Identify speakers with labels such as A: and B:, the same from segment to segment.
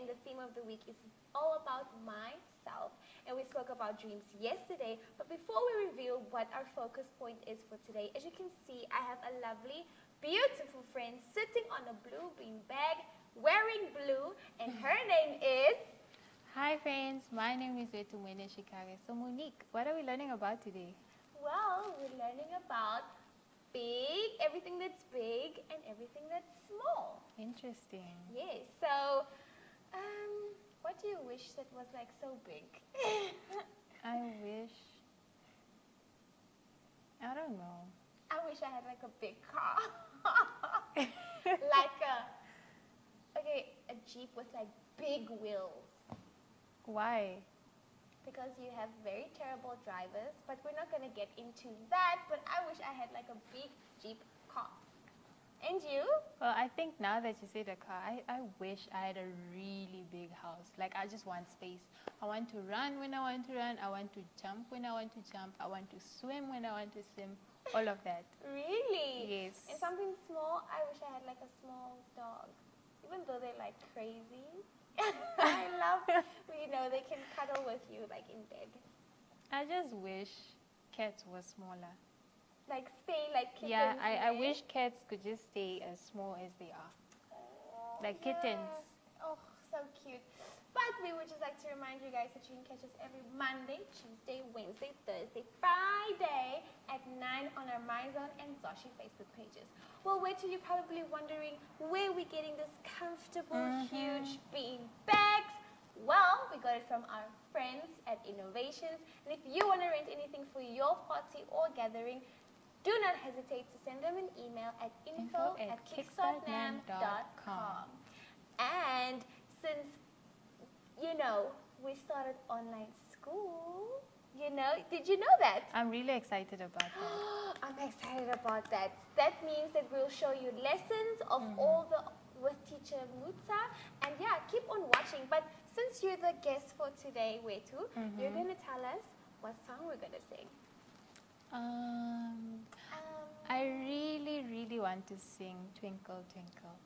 A: and the theme of the week is all about myself. And we spoke about dreams yesterday, but before we reveal what our focus point is for today, as you can see, I have a lovely, beautiful friend sitting on a blue bean bag, wearing blue, and her name is...
B: Hi friends, my name is Zoey and Zacky. So Monique, what are we learning about today?
A: Well, we're learning about everything that's big and everything that's small.
B: Interesting.
A: Yes, so what do you wish that was like so big?
B: I don't know.
A: I wish I had like a big car. Like a Jeep with like big wheels.
B: Why?
A: Because you have very terrible drivers, but we're not going to get into that. But I wish I had like a big Jeep car. And you?
B: Well, I think now that you say the car, I wish I had a really big house. Like, I just want space. I want to run when I want to run. I want to jump when I want to jump. I want to swim when I want to swim. All of that.
A: Really?
B: Yes.
A: And something small, I wish I had like a small dog. Even though they're like crazy. I love, you know, they can cuddle with you like in bed.
B: I just wish cats were smaller.
A: Like stay like kittens.
B: Yeah, I wish cats could just stay as small as they are.
A: Oh,
B: Like
A: yeah.
B: kittens.
A: Oh, so cute. But we would just like to remind you guys that you can catch us every Monday, Tuesday, Wednesday, Thursday, Friday at 9 on our MyZone and Zashi Facebook pages. Well, wait till you're probably wondering where we're getting this comfortable, huge bean bags. Well, we got it from our friends at Innovations. And if you want to rent anything for your party or gathering, do not hesitate to send them an email at info@kickstartnam.com. And since, you know, we started online school, you know, did you know that?
B: I'm really excited about that.
A: I'm excited about that. That means that we'll show you lessons of with teacher Mutsa. And yeah, keep on watching. But since you're the guest for today, Wetu, you're going to tell us what song we're going to sing.
B: I really, really want to sing Twinkle, Twinkle.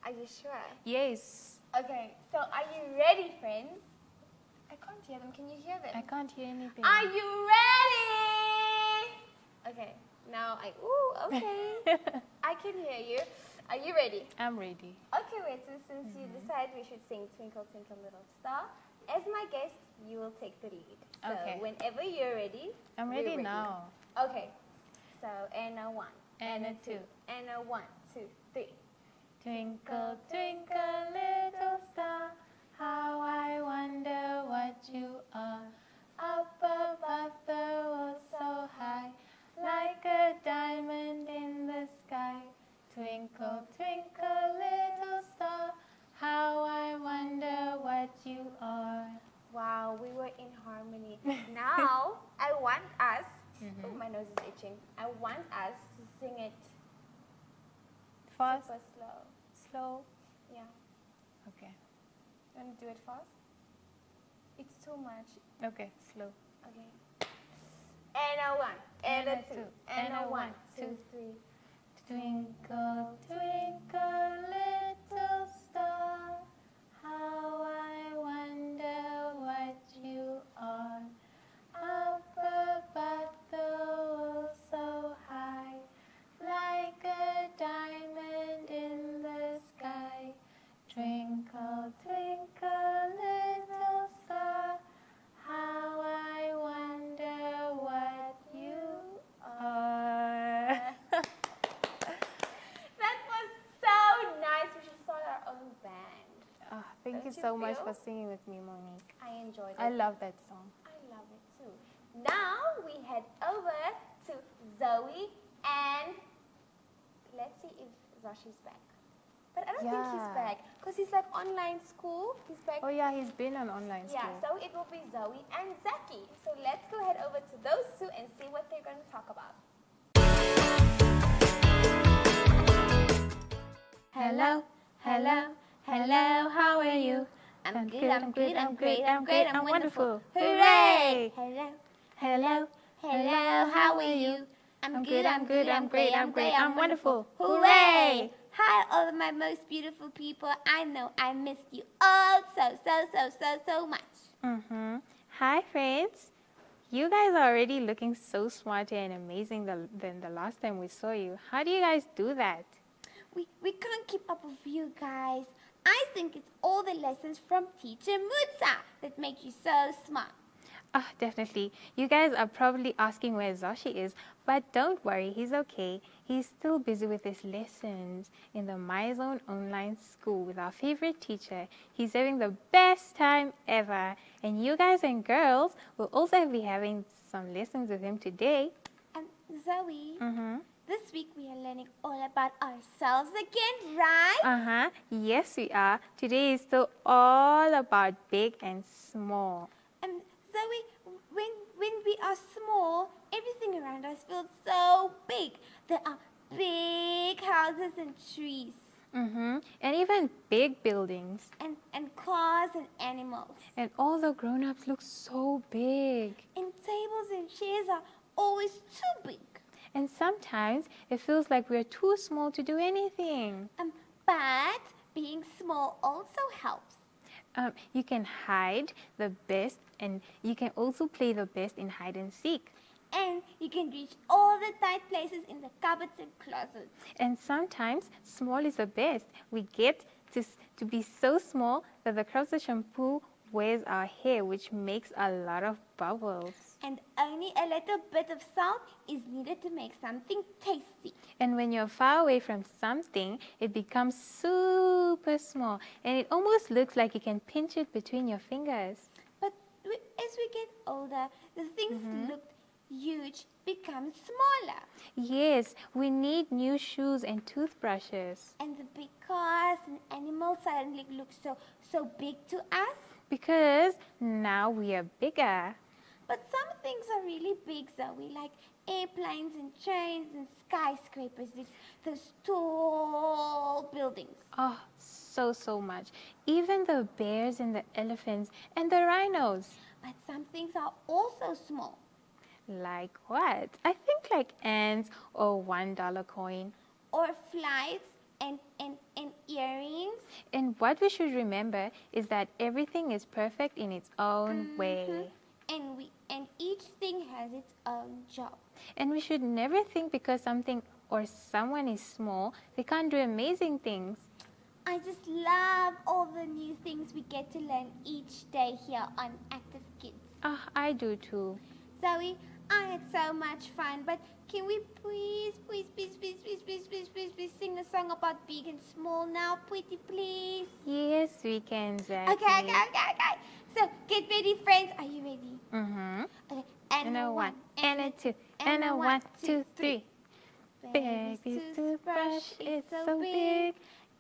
A: Are you sure?
B: Yes.
A: Okay, so are you ready, friends? I can't hear them. Can you hear them?
B: I can't hear anything.
A: Are you ready? Okay, now okay. I can hear you. Are you ready?
B: I'm ready.
A: Okay, Wetu, since you decided we should sing Twinkle, Twinkle, Little Star, as my guest, you will take the lead. So
B: Okay.
A: whenever you're ready,
B: I'm
A: we're
B: ready now.
A: Okay, so and a 1,
B: And a 2.
A: and a 1, 2, 3.
B: Twinkle, twinkle, little star, how I wonder what you are. Up above the world so high, like a diamond in the sky. Twinkle, twinkle, little star, how I wonder what you are.
A: Wow, we were in harmony. Now, I want us, oh, my nose is itching. I want us to sing it
B: Fast,
A: super slow.
B: slow.
A: Yeah.
B: Okay.
A: You want to do it fast? It's too much.
B: Okay, slow.
A: Okay. And a 1, and a 2, and a 1, 2, 3.
B: Twinkle, twinkle, little star, how I wonder what you are. Up above the world so high, like a diamond in the sky. Twinkle, twinkle, little star, how I wonder what you are.
A: That was so nice. We should start our own band.
B: Thank
A: Don't
B: you
A: you
B: so much
A: feel?
B: for singing with me, Monique.
A: I enjoyed it.
B: I love that song.
A: I love it too. Now we head over to Zoe and let's see if Zashi's back. But I don't think he's
B: Yeah.
A: back because he's like online school. He's back.
B: Oh yeah, he's been on online school.
A: Yeah, so it will be Zoe and Zacky. So let's go head over to those two and see what they're going to talk about.
C: Hello, hello, hello, how are you? I'm good, I'm good, I'm great, I'm great, I'm wonderful. Hooray! Hello, hello, hello, how are you? I'm good, I'm great, I'm wonderful.
A: Hooray! Hi, all of my most beautiful people. I know I missed you all so much.
B: Hi, friends. You guys are already looking so smarter and amazing than the last time we saw you. How do you guys do that?
A: We can't keep up with you guys. I think it's all the lessons from Teacher Mutsa that make you so smart.
B: Oh, definitely. You guys are probably asking where Zoshi is, but don't worry, he's okay. He's still busy with his lessons in the MyZone online school with our favorite teacher. He's having the best time ever. And you guys and girls will also be having some lessons with him today.
A: And Zoe, this week we are learning all about ourselves again, right?
B: Yes, we are. Today is still all about big and small.
A: Zoe, when we are small, everything around us feels so big. There are big houses and trees.
B: And even big buildings.
A: And cars and animals.
B: And all the grown-ups look so big.
A: And tables and chairs are always too big.
B: And sometimes it feels like we're too small to do anything.
A: But being small also helps.
B: You can hide the best, and you can also play the best in hide and seek.
A: And you can reach all the tight places in the cupboards and closets.
B: And sometimes small is the best. We get to be so small that the Krause shampoo wears our hair, which makes a lot of bubbles.
A: And only a little bit of salt is needed to make something tasty.
B: And when you're far away from something, it becomes super small. And it almost looks like you can pinch it between your fingers.
A: But as we get older, the things that looked huge become smaller.
B: Yes, we need new shoes and toothbrushes.
A: And the big cars and animals suddenly look so big to us.
B: Because now we are bigger.
A: But some things are really big, Zoe, like airplanes and trains and skyscrapers, those tall buildings.
B: Oh, so much. Even the bears and the elephants and the rhinos.
A: But some things are also small.
B: Like what? I think like ants or $1 coin.
A: Or flights and earrings.
B: And what we should remember is that everything is perfect in its own way.
A: And each thing has its own job.
B: And we should never think because something or someone is small, they can't do amazing things.
A: I just love all the new things we get to learn each day here on Active Kids.
B: Oh, I do too.
A: Zoe, I had so much fun, but can we please sing a song about big and small now, pretty please?
B: Yes, we can, Zacky.
A: Okay. So, get ready, friends. Are you ready? Okay.
B: And a 1, and a 2, and a 1, 2, 3. Baby's toothbrush, it's so big.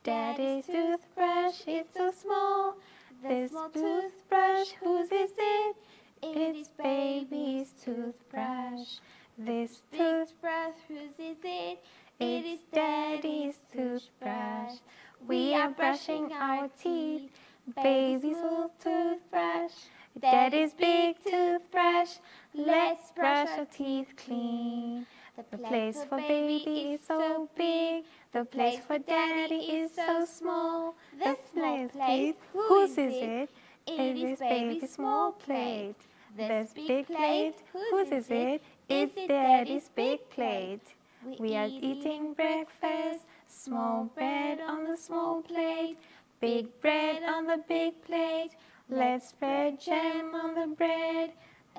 B: Daddy's toothbrush, it's so small. This toothbrush, whose is it? It is baby's toothbrush. This
A: toothbrush, whose is it?
B: It is Daddy's toothbrush. We are brushing our teeth. Baby's little toothbrush. Daddy's big toothbrush. Let's brush our teeth clean. The place for baby is so big. The place for Daddy is so small.
A: This small plate,
B: whose is it?
A: It is baby's small plate.
B: This big plate, whose is it? It's Daddy's big plate. We are eating breakfast. Small bread on the small plate. Big bread on the big plate. Let's spread jam on the bread.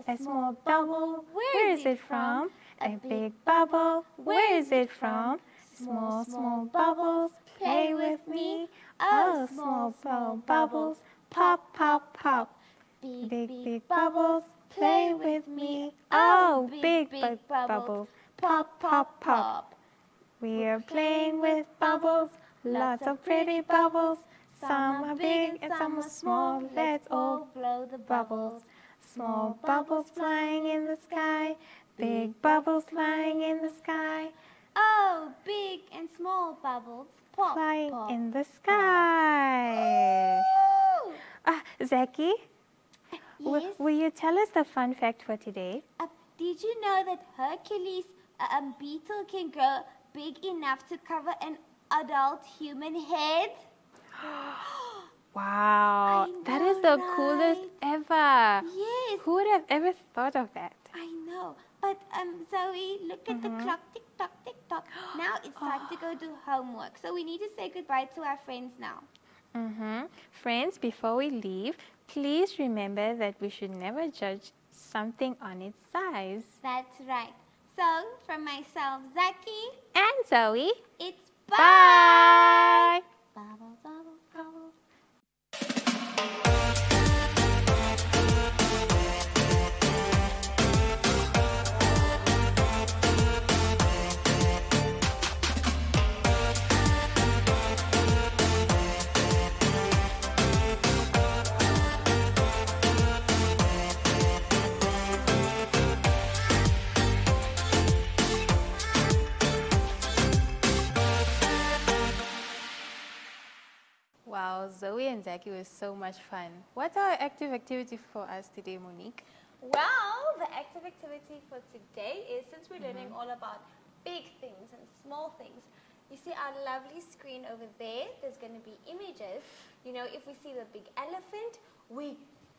B: A small bubble, where is it from? A big bubble, where is it from? Small bubbles, play with me. Oh, small bubbles, pop, pop, pop. Big bubbles, play with me. Oh, big bubbles, pop, pop, pop. We are playing with bubbles, lots of pretty bubbles. Some are big and some are small. Let's all blow the bubbles. Small bubbles flying in the sky. Big bubbles flying in the sky.
A: Oh, big and small bubbles pop,
B: flying
A: pop,
B: in the sky. Zacky,
A: yes?
B: will you tell us the fun fact for today?
A: Did you know that Hercules
C: a beetle can grow big enough to cover an adult human head?
B: Wow, that is the coolest ever.
C: Yes.
B: Who would have ever thought of that?
C: I know. But Zoe, look at the clock. Tick tock, tick tock. Now it's time to go do homework. So we need to say goodbye to our friends now.
B: Friends, before we leave, please remember that we should never judge something on its size.
C: That's right. So from myself, Zacky,
B: And Zoe,
C: it's
B: bye!
C: Bubble, bubble, bubble.
B: Wow, Zoe and Zacky was so much fun. What's our active activity for us today, Monique?
A: Well, the active activity for today is, since we're learning all about big things and small things, you see our lovely screen over there, there's going to be images. You know, if we see the big elephant, we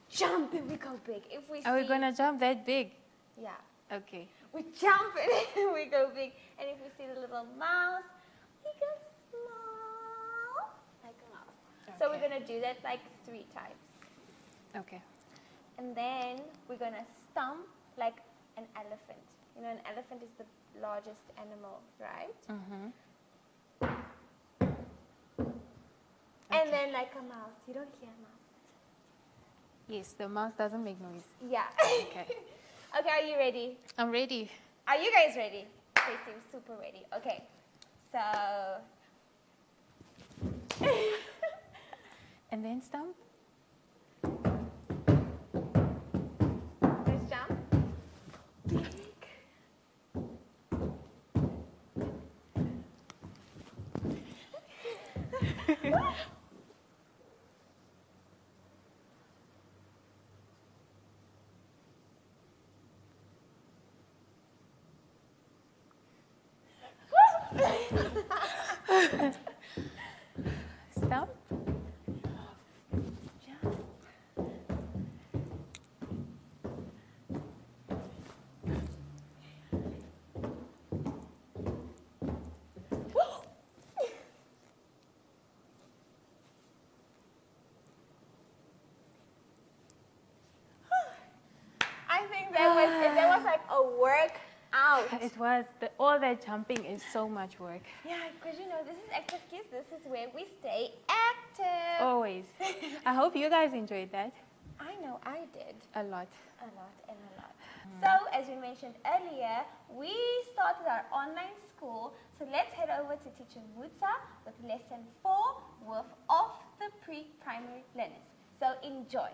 A: jump and we go big. If we
B: Are we going to jump that big?
A: Yeah.
B: Okay.
A: We jump and we go big. And if we see the little mouse, we go small, like a mouse. So we're going to do that like 3 times.
B: Okay.
A: And then we're going to stomp like an elephant. You know, an elephant is the largest animal, right? And then like a mouse. You don't hear a mouse.
B: Yes, the mouse doesn't make noise.
A: Yeah.
B: Okay.
A: Okay, are you ready?
B: I'm ready.
A: Are you guys ready? They seem super ready. Okay. So...
B: And then stomp.
A: Let's jump. Big.
B: Stomp.
A: I think that was like a workout.
B: It was. All that jumping is so much work.
A: Yeah, because you know, this is Active Kids. This is where we stay active.
B: Always. I hope you guys enjoyed that.
A: I know I did.
B: A lot.
A: A lot and a lot. So, as we mentioned earlier, we started our online school. So let's head over to Teacher Mutsa with lesson 4 of the pre-primary learners. So enjoy.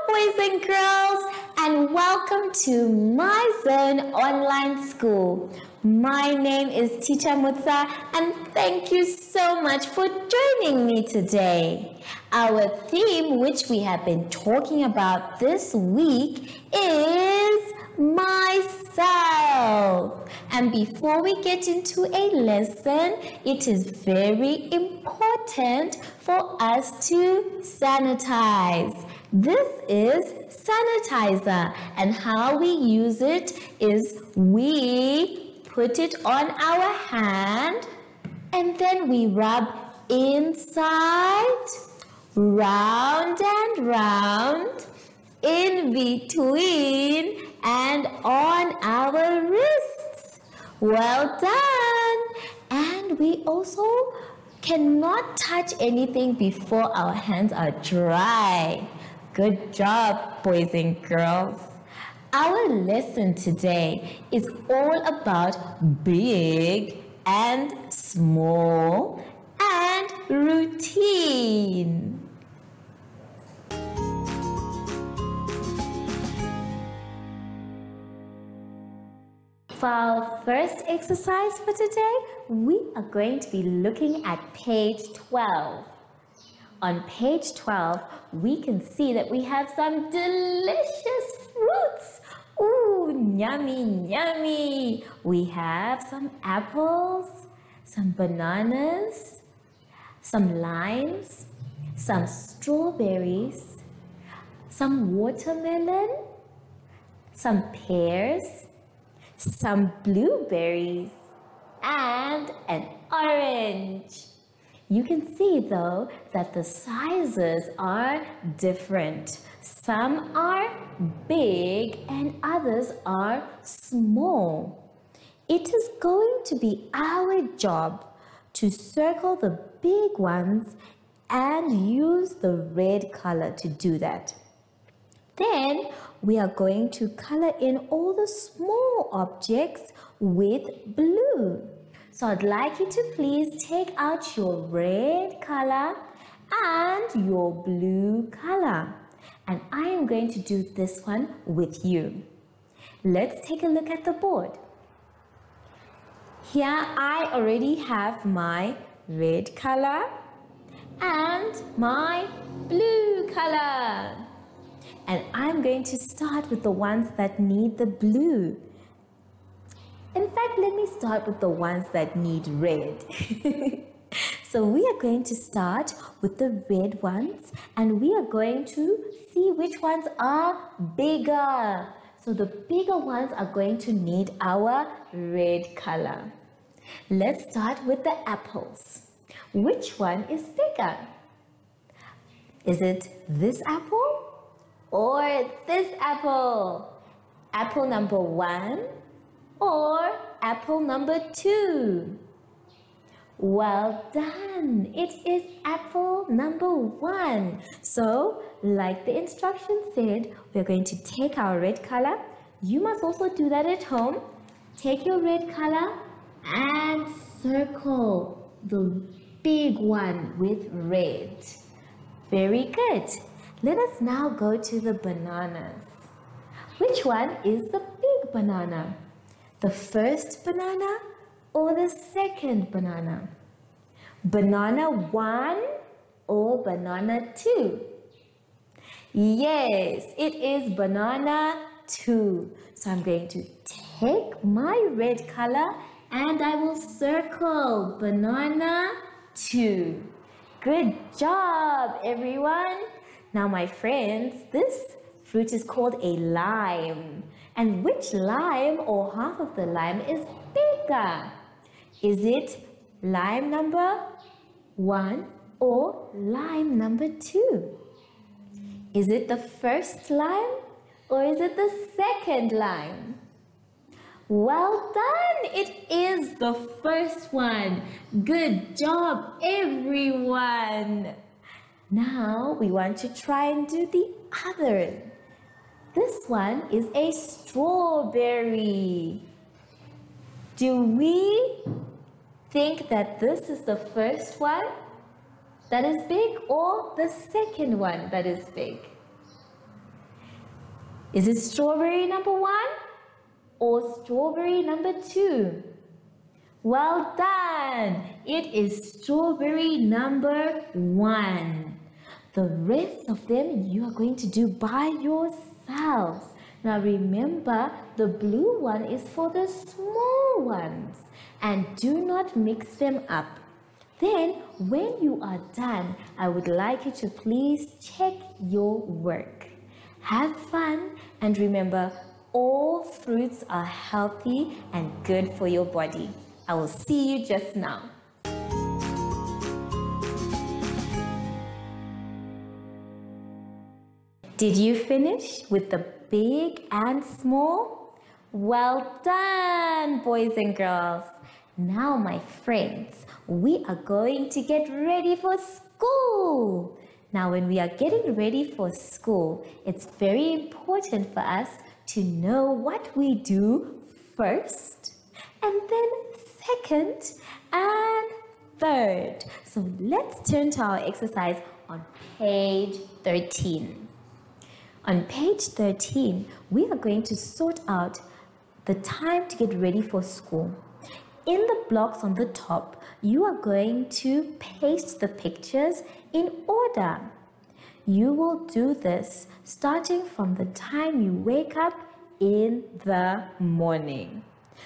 C: Boys and girls, and welcome to My Zone Online School. My name is Teacher Mutsa, and thank you so much for joining me today. Our theme, which we have been talking about this week, is myself. And before we get into a lesson, it is very important for us to sanitize. This is sanitizer, and how we use it is we put it on our hand and then we rub inside, round and round, in between and on our wrists. Well done! And we also cannot touch anything before our hands are dry. Good job, boys and girls. Our lesson today is all about big and small and routine. Hello, hello, hello, boys and girls, and welcome to My Zone Online School. My name is Teacher Mutsa, and thank you so much for joining me today. Our theme, which we have been talking about this week, is myself. And before we get into a lesson, it is very important for us to sanitize. This is For our first exercise for today, we are going to be looking at page 12. On page 12, we can see that we have some delicious fruits. Ooh, yummy, yummy. We have some apples, some bananas, some limes, some strawberries, some watermelon, some pears, some blueberries, and an orange. You can see though that the sizes are different. Some are big and others are small. It is going to be our job to circle the big ones and use the red color to do that. Then we are going to color in all the small objects with blue. So I'd like you to please take out your red color and your blue color. And I am going to do this one with you. Let's take a look at the board. Here I already have my red color and my blue color. And I'm going to start with the ones that need the blue. In fact, let me start with the ones that need red. So we are going to start with the red ones and we are going to see which ones are bigger. So the bigger ones are going to need our red color. Let's start with the apples. Which one is bigger? Is it this apple or this apple? Apple number 1 or apple number 2? Well done! It is apple number 1. So, like the instructions said, we're going to take our red color. You must also do that at home. Take your red color and circle the big one with red. Very good. Let us now go to the bananas. Which one is the big banana? The first banana or the second banana? Banana 1 or banana 2? Yes, it is banana 2. So I'm going to take my red color and I will circle banana 2. Good job, everyone. Now, my friends, this fruit is called a lime. And which lime or half of the lime is bigger? Is it lime number 1 or lime number 2? Is it the first lime or is it the second lime? Well done! It is the first one. Good job, everyone. Now we want to try and do the other. This one is a strawberry. Do we think that this is the first one that is big or the second one that is big? Is it strawberry number 1 or strawberry number 2? Well done! It is strawberry number 1. The rest of them you are going to do by yourselves. Now remember, the blue one is for the small ones. And do not mix them up. Then, when you are done, I would like you to please check your work. Have fun and remember, all fruits are healthy and good for your body. I will see you just now. Did you finish with the big and small? Well done, boys and girls. Now, my friends, we are going to get ready for school. Now, when we are getting ready for school, it's very important for us to know what we do first, and then second, and third. So let's turn to our exercise on page 13. On page 13, we are going to sort out the time to get ready for school. In the blocks on the top, you are going to paste the pictures in order. You will do this starting from the time you wake up in the morning.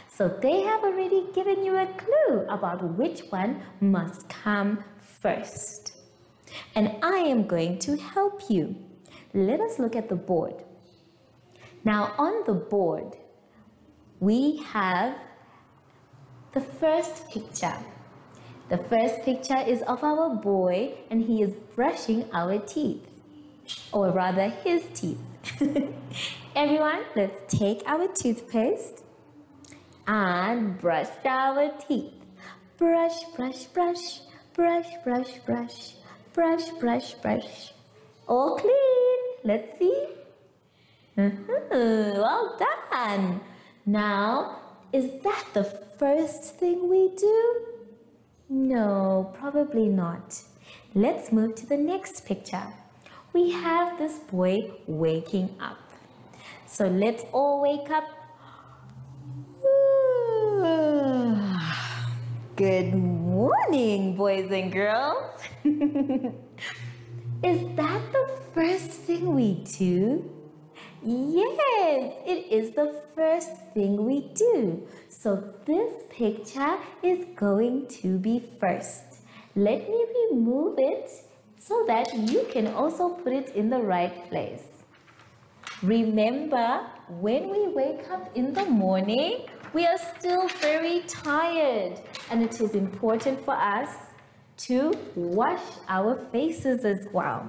C: So they have already given you a clue about which one must come first. And I am going to help you. Let us look at the board. Now on the board, we have the first picture. The first picture is of our boy and he is brushing our teeth. Or rather his teeth. Everyone, let's take our toothpaste and brush our teeth. Brush, brush, brush, brush, brush, brush, brush, brush, brush. All clean. Let's see. Well done. Now, is that the first thing we do? No, probably not. Let's move to the next picture. We have this boy waking up. So let's all wake up. Good morning, boys and girls. Is that the first thing we do? Yes, it is the first thing we do. So this picture is going to be first. Let me remove it so that you can also put it in the right place. Remember, when we wake up in the morning, we are still very tired, and it is important for us to wash our faces as well.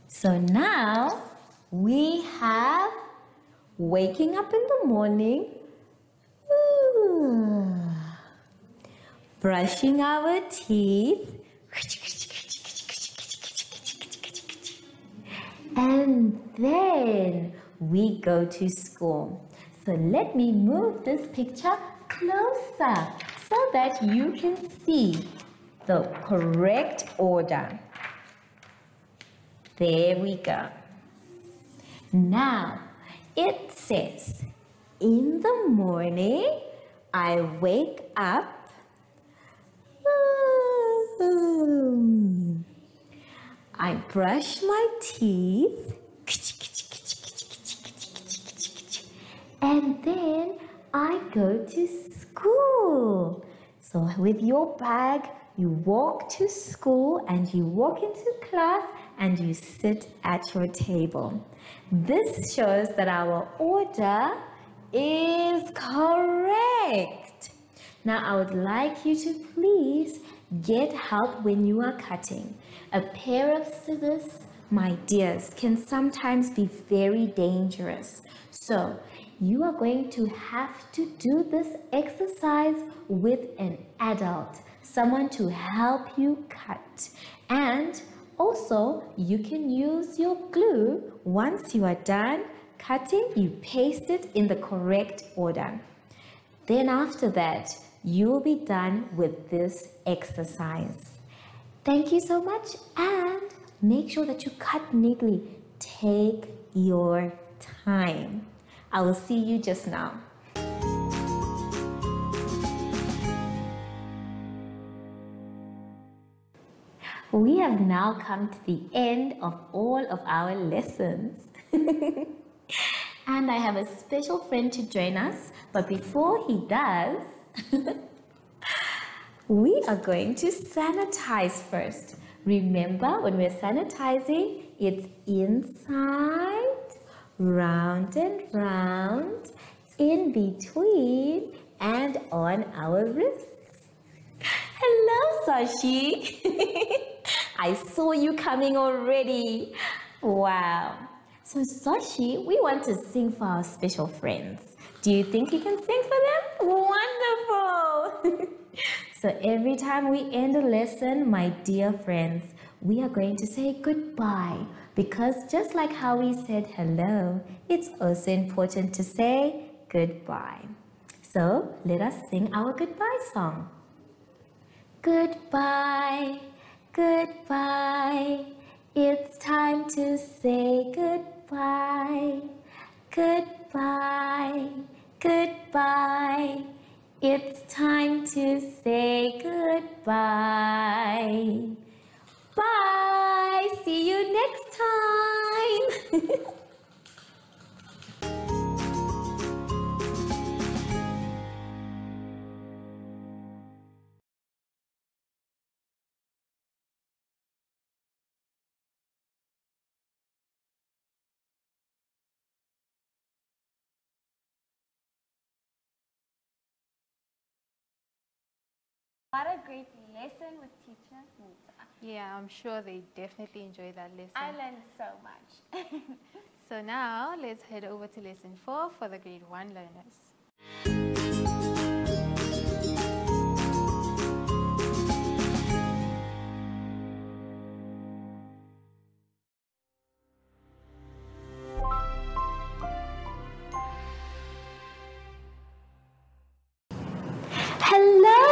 C: So now we have waking up in the morning, brushing our teeth, and then we go to school. So let me move this picture closer so that you can see the correct order. There we go. Now, it says, in the morning, I wake up. I brush my teeth. And then I go to school. So with your bag, you walk to school and you walk into class and you sit at your table. This shows that our order is correct. Now I would like you to please get help when you are cutting. A pair of scissors, my dears, can sometimes be very dangerous. So you are going to have to do this exercise with an adult, someone to help you cut. And also, you can use your glue. Once you are done cutting, you paste it in the correct order. Then after that, you will be done with this exercise. Thank you so much, and make sure that you cut neatly. Take your time. I will see you just now. We have now come to the end of all of our lessons. And I have a special friend to join us, but before he does, we are going to sanitize first. Remember, when we're sanitizing, it's inside, round and round, in between, and on our wrists. Hello, Sashi. I saw you coming already. Wow. So, Sashi, we want to sing for our special friends. Do you think you can sing for them? Wonderful. So every time we end a lesson, my dear friends, we are going to say goodbye, because just like how we said hello, it's also important to say goodbye. So let us sing our goodbye song. Goodbye, goodbye, it's time to say goodbye. Goodbye. Goodbye, goodbye. It's time to say goodbye. Bye. See you next time.
A: What a great lesson with teacher Musa.
B: Yeah, I'm sure they definitely enjoyed that lesson.
A: I learned so much.
B: So now let's head over to lesson 4 for the grade 1 learners.
C: Hello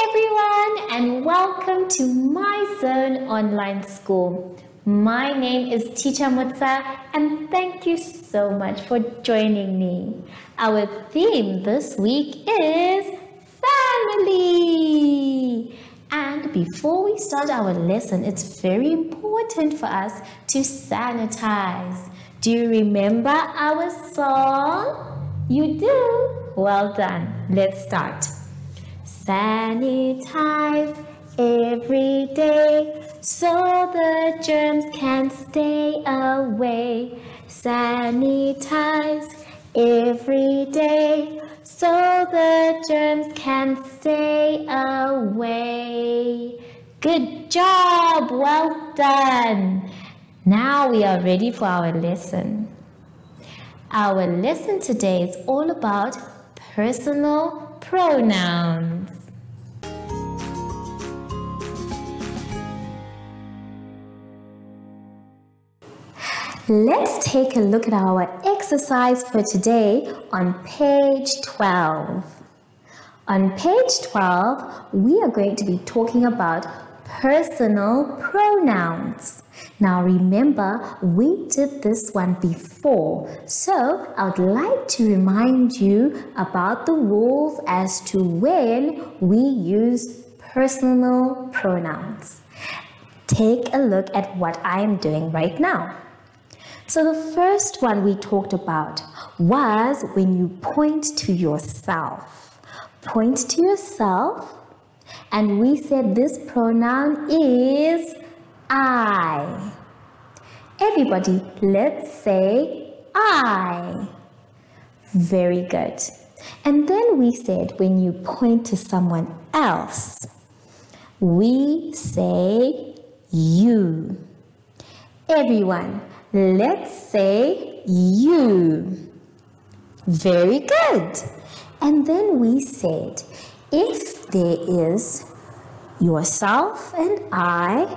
C: everyone and welcome to My Zone Online School. My name is Teacher Mutsa and thank you so much for joining me. Our theme this week is family. And before we start our lesson, it's very important for us to sanitize. Do you remember our song? You do? Well done. Let's start. Sanitize every day so the germs can stay away. Sanitize every day so the germs can stay away. Good job, well done. Now we are ready for our lesson. Our lesson today is all about personal pronouns. Let's take a look at our exercise for today on page 12. On page 12, we are going to be talking about personal pronouns. Now remember, we did this one before, so I would like to remind you about the rules as to when we use personal pronouns. Take a look at what I am doing right now. So the first one we talked about was when you point to yourself. Point to yourself, and we said this pronoun is I. Everybody, let's say I. Very good. And then we said when you point to someone else, we say you. Everyone, let's say you. Very good. And then we said, if there is yourself and I,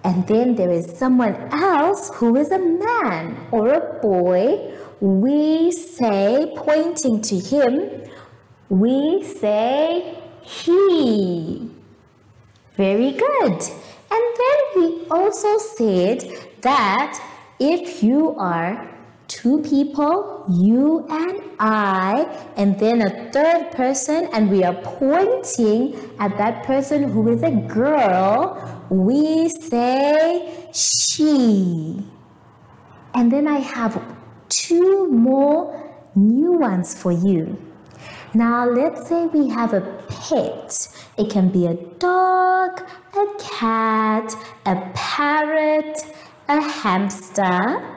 C: and then there is someone else who is a man or a boy, we say, pointing to him, we say he. Very good. And then we also said that if you are two people, you and I, and then a third person, and we are pointing at that person who is a girl, we say she. And then I have two more new ones for you. Now let's say we have a pet. It can be a dog, a cat, a parrot, a hamster.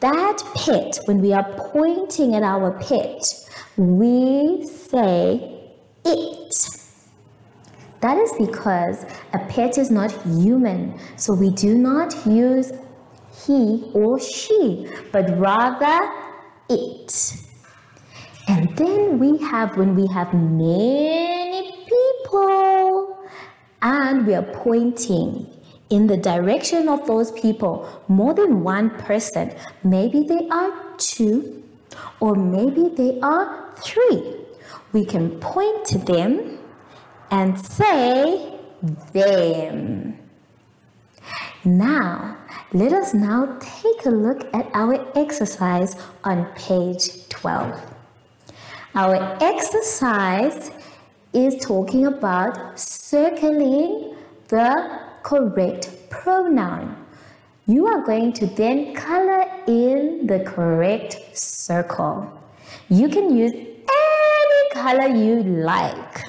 C: That pet, when we are pointing at our pet, we say it. That is because a pet is not human, so we do not use he or she, but rather it. And then we have, when we have many people and we are pointing in the direction of those people, more than one person, maybe they are two or maybe they are three, we can point to them and say them. Now, let us now take a look at our exercise on page 12. Our exercise is talking about circling the correct pronoun. You are going to then color in the correct circle. You can use any color you like.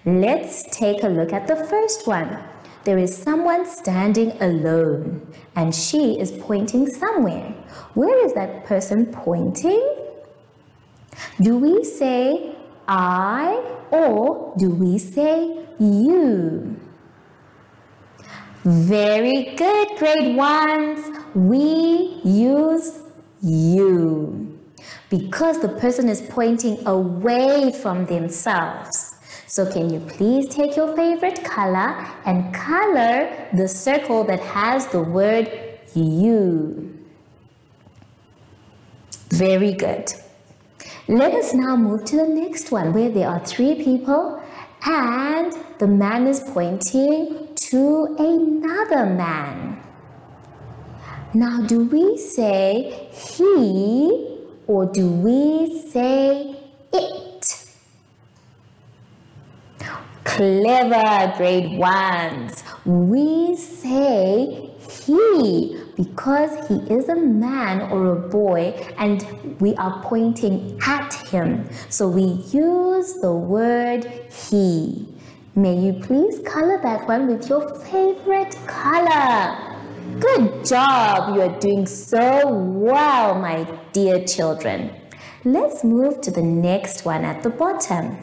C: Let's take a look at the first one. There is someone standing alone and she is pointing somewhere. Where is that person pointing? Do we say I or do we say you? Very good, grade ones. We use you because the person is pointing away from themselves. So can you please take your favorite color and color the circle that has the word you? Very good. Let us now move to the next one where there are 3 people and the man is pointing to another man. Now, do we say he or do we say it? Clever, grade ones. We say he because he is a man or a boy and we are pointing at him. So we use the word he. May you please color that one with your favorite color. Good job. You are doing so well, my dear children. Let's move to the next one at the bottom.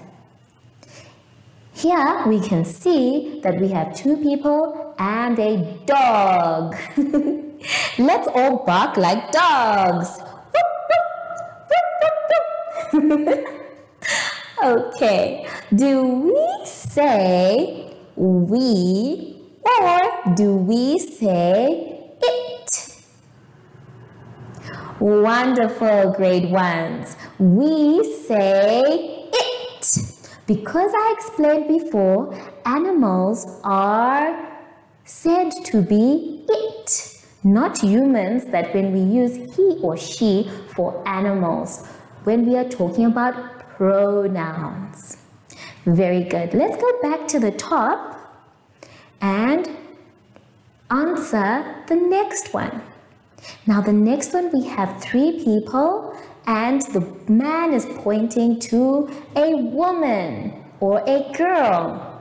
C: Here we can see that we have 2 people and a dog. Let's all bark like dogs. Okay, do we say we or do we say it? Wonderful, grade ones. We say it. Because I explained before, animals are said to be it, not humans, that when we use he or she for animals, when we are talking about pronouns. Very good. Let's go back to the top and answer the next one. Now the next one we have 3 people and the man is pointing to a woman or a girl.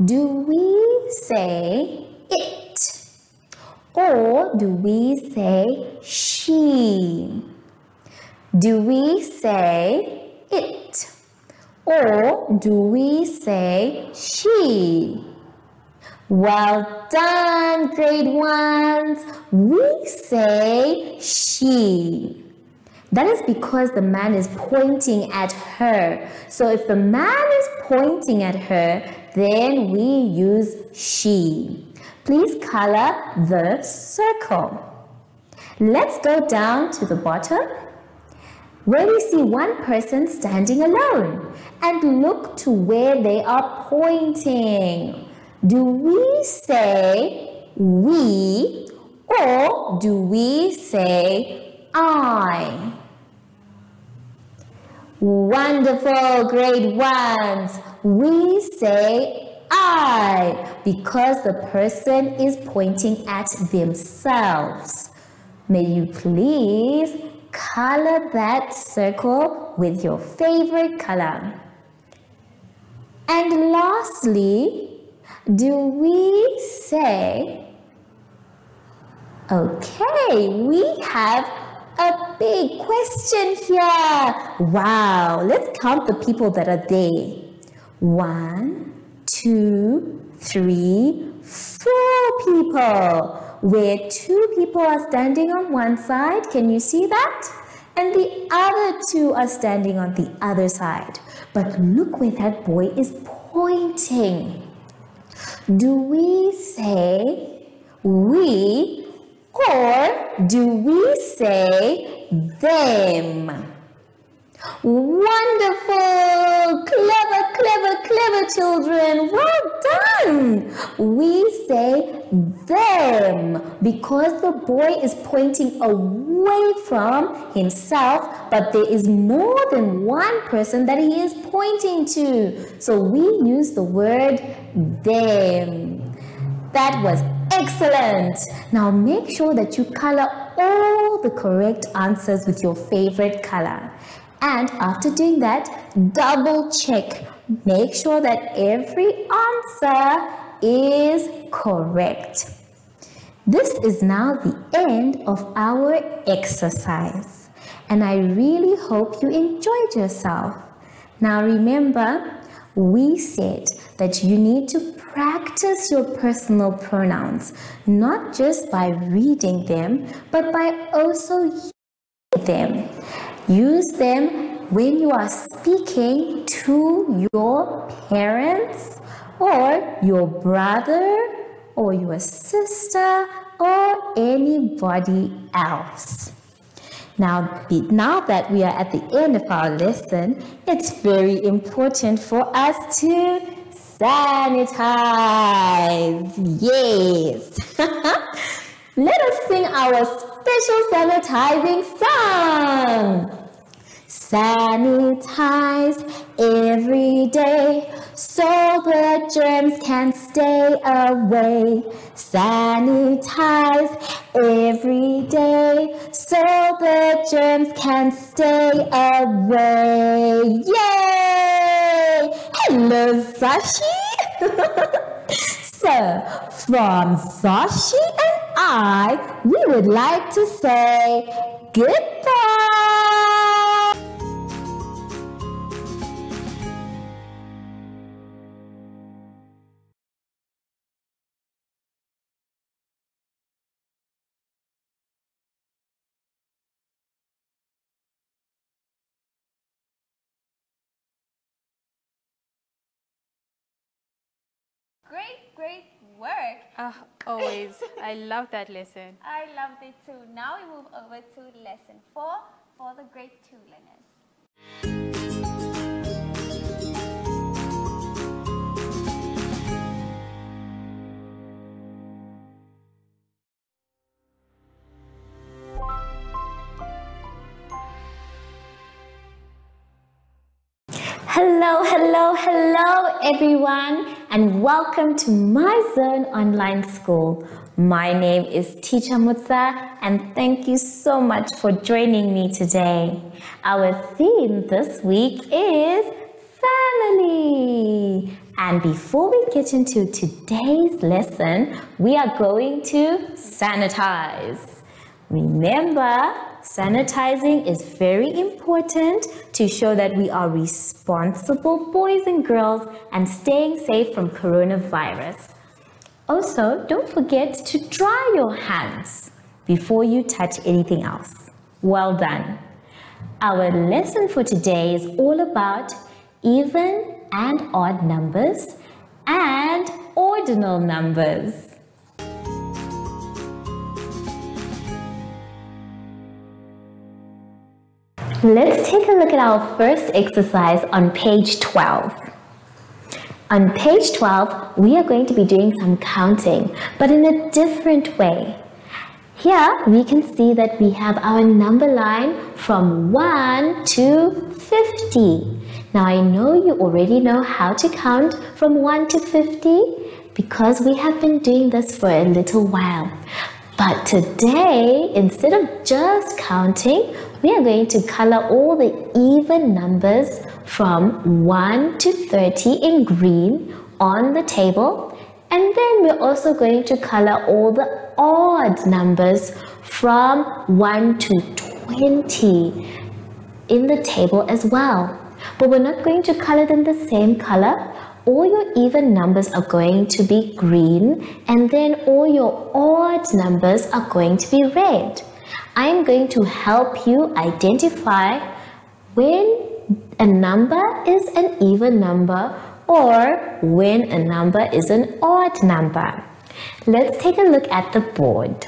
C: Do we say it or do we say she? Do we say it or do we say she? Well done, grade ones. We say she. That is because the man is pointing at her. So if the man is pointing at her, then we use she. Please color the circle. Let's go down to the bottom where we see one person standing alone and look to where they are pointing. Do we say we or do we say I? Wonderful, grade ones. We say I because the person is pointing at themselves. May you please color that circle with your favorite color. And lastly, do we say, okay, we have a big question here. Wow, let's count the people that are there. 1, 2, 3, 4 people. Where 2 people are standing on one side, can you see that? And the other 2 are standing on the other side. But look where that boy is pointing. Do we say we or do we say them? Wonderful! Clever, clever, clever children! Well done. We say them because the boy is pointing away from himself, but there is more than one person that he is pointing to. So we use the word them. That was excellent. Now make sure that you color all the correct answers with your favorite color. And after doing that, double check. Make sure that every answer is correct. This is now the end of our exercise. And I really hope you enjoyed yourself. Now remember, we said that you need to practice your personal pronouns, not just by reading them, but by also using them. Use them when you are speaking to your parents or your brother or your sister or anybody else. Now that we are at the end of our lesson, it's very important for us to sanitize. Yes. Let us sing our special sanitizing song. Sanitize every day so the germs can stay away. Sanitize every day so the germs can stay away. Yay! Hello, Zacky. So, from Zacky and I, we would like to say goodbye.
A: Great work.
B: Always. I love that lesson.
A: I loved it too. Now we move over to lesson 4 for the grade 2 learners.
C: Hello everyone, and welcome to My Zone Online School. My name is Teacher Mutsa, and thank you so much for joining me today. Our theme this week is family. And before we get into today's lesson, we are going to sanitize. Remember, sanitizing is very important to show that we are responsible boys and girls and staying safe from coronavirus. Also, don't forget to dry your hands before you touch anything else. Well done. Our lesson for today is all about even and odd numbers and ordinal numbers. Let's take a look at our first exercise on page 12. On page 12, we are going to be doing some counting, but in a different way. Here, we can see that we have our number line from 1 to 50. Now, I know you already know how to count from 1 to 50 because we have been doing this for a little while. But today, instead of just counting, we are going to color all the even numbers from 1 to 30 in green on the table. And then we're also going to color all the odd numbers from 1 to 20 in the table as well. But we're not going to color them the same color. All your even numbers are going to be green, and then all your odd numbers are going to be red. I am going to help you identify when a number is an even number or when a number is an odd number. Let's take a look at the board.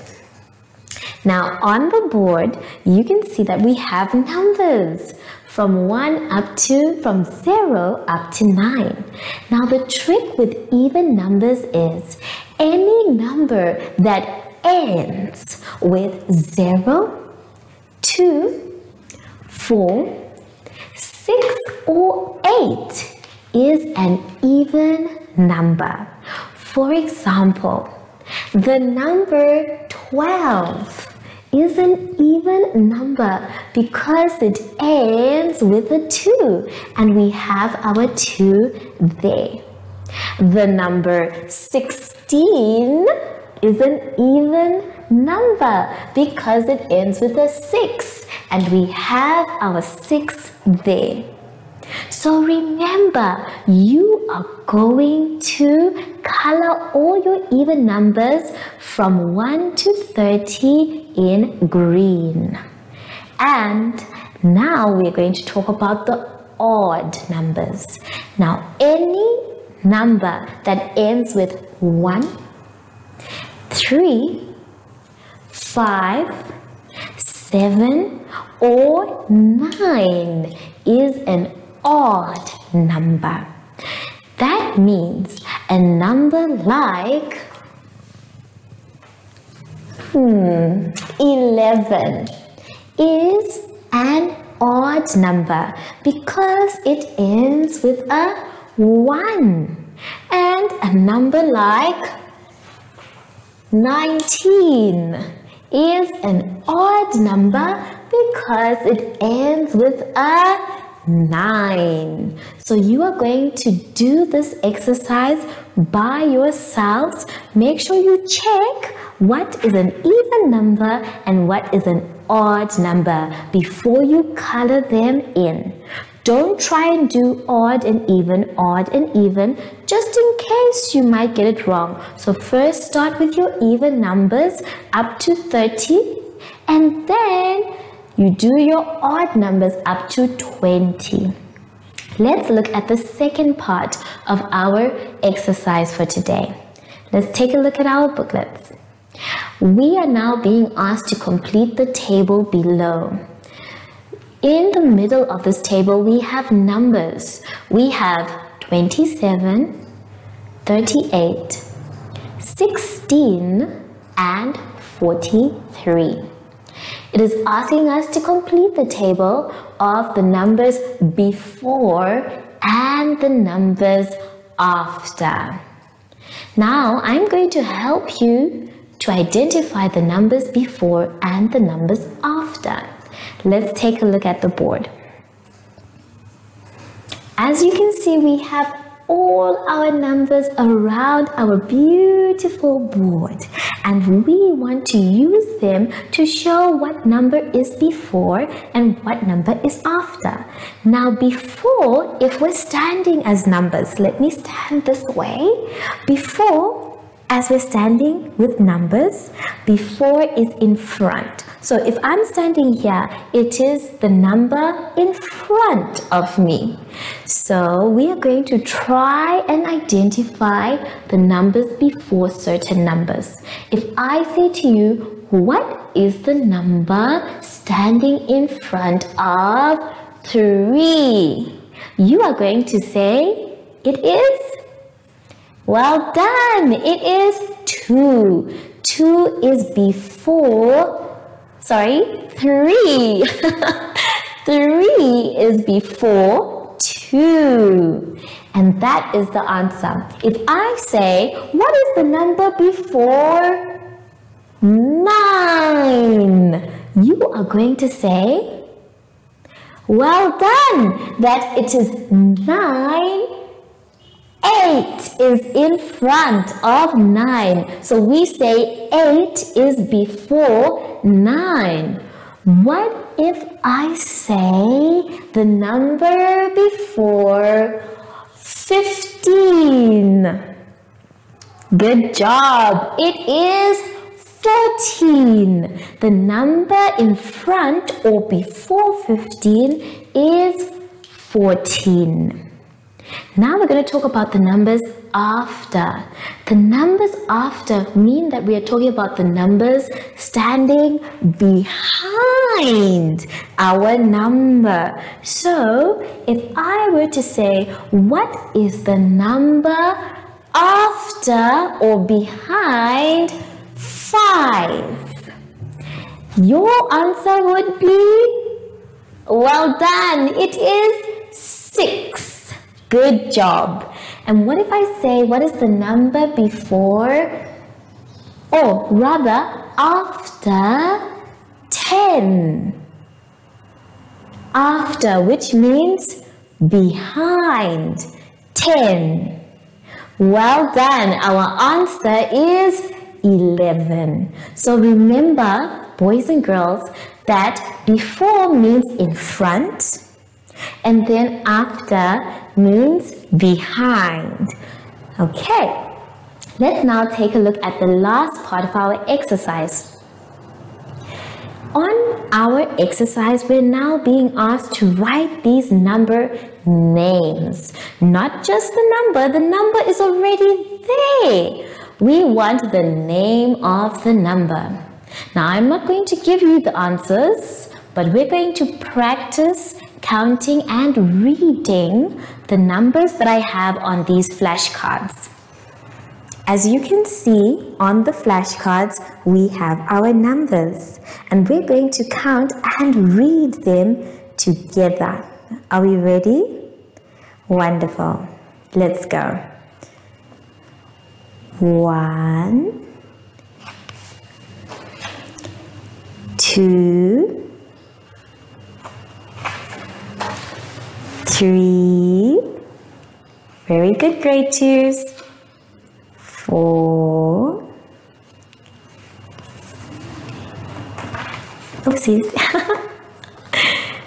C: Now on the board, you can see that we have numbers from 0 up to 9. Now the trick with even numbers is any number that ends with 0, 2, 4, 6, or 8 is an even number. For example, the number 12 is an even number because it ends with a 2 and we have our 2 there. The number 16 is an even number because it ends with a 6 and we have our 6 there. So remember, you are going to color all your even numbers from 1 to 30 in green. And now we're going to talk about the odd numbers. Now, any number that ends with 1, 3, 5, 7, or 9 is an odd number. That means a number like 11 is an odd number because it ends with a 1. And a number like 19 is an odd number because it ends with a 9. So you are going to do this exercise by yourselves. Make sure you check what is an even number and what is an odd number before you color them in. Don't try and do odd and even, just in case you might get it wrong. So first start with your even numbers up to 30 and then you do your odd numbers up to 20. Let's look at the second part of our exercise for today. Let's take a look at our booklets. We are now being asked to complete the table below. In the middle of this table, we have numbers. We have 27, 38, 16, and 43. It is asking us to complete the table of the numbers before and the numbers after. Now, I'm going to help you to identify the numbers before and the numbers after. Let's take a look at the board. As you can see, we have all our numbers around our beautiful board, and we want to use them to show what number is before and what number is after. Now before, if we're standing as numbers, let me stand this way. Before, as we're standing with numbers, before is in front. So if I'm standing here, it is the number in front of me. So we are going to try and identify the numbers before certain numbers. If I say to you, what is the number standing in front of 3? You are going to say, it is? Well done, it is 2. 2 is before, 3. 3 is before 2. And that is the answer. If I say, what is the number before 9? You are going to say, well done, that it is 9. 8 is in front of 9. So we say 8 is before 9. What if I say the number before 15? Good job. It is 14. The number in front or before 15 is 14. Now we're going to talk about the numbers after. The numbers after mean that we are talking about the numbers standing behind our number. So if I were to say, what is the number after or behind 5? Your answer would be, well done, it is 6. Good job. And what if I say, what is the number before, or rather after 10? After, which means behind 10. Well done. Our answer is 11. So remember, boys and girls, that before means in front, and then after means behind. Okay, let's now take a look at the last part of our exercise. On our exercise, we're now being asked to write these number names. Not just the number is already there. We want the name of the number. Now, I'm not going to give you the answers, but we're going to practice counting and reading the numbers that I have on these flashcards. As you can see on the flashcards, we have our numbers, and we're going to count and read them together. Are we ready? Wonderful. Let's go. 1, 2, 3, very good, grade 2s, 4, oopsies,